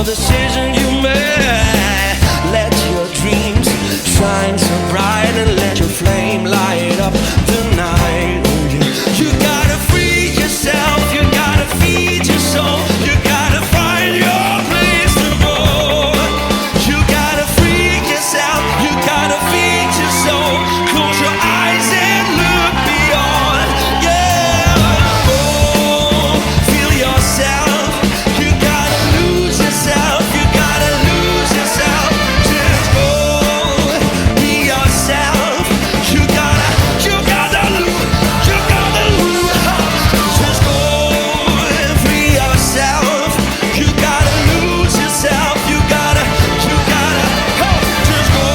your decision you made. Let your dreams shine so bright and let your flame light up the night. You gotta free yourself, you gotta feed your soul, you gotta find your place to go. You gotta free yourself, you gotta feed your soul. Close your eyes and look beyond. Yeah, oh, feel yourself. You gotta lose yourself, you gotta lose yourself. Just go, be yourself. You gotta lose, you gotta lose. Just go and free yourself. You gotta lose yourself. You gotta, oh, just go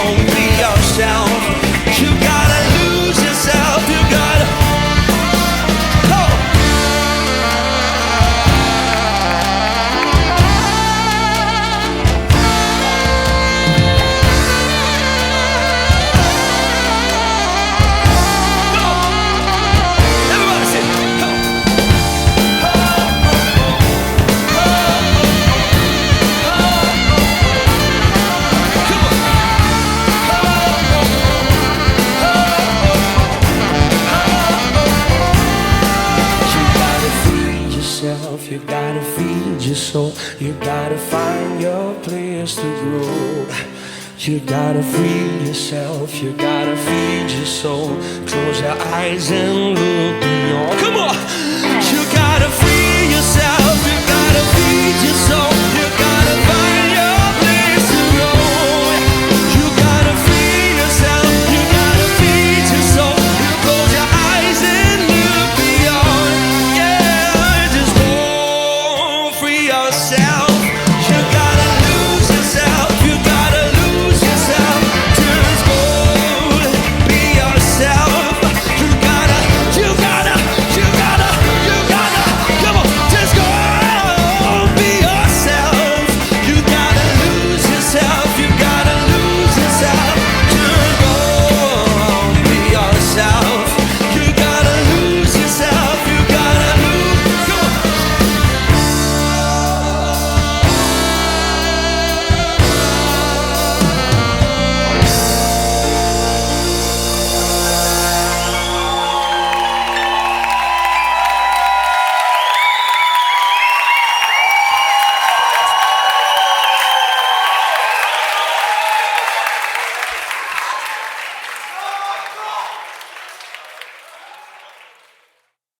and be yourself. You gotta lose yourself. You gotta, oh. Everybody sing. You gotta feed yourself, you gotta feed your soul, you gotta find your place to grow. You gotta free yourself, you gotta feed your soul. Close your eyes and look beyond. Come on!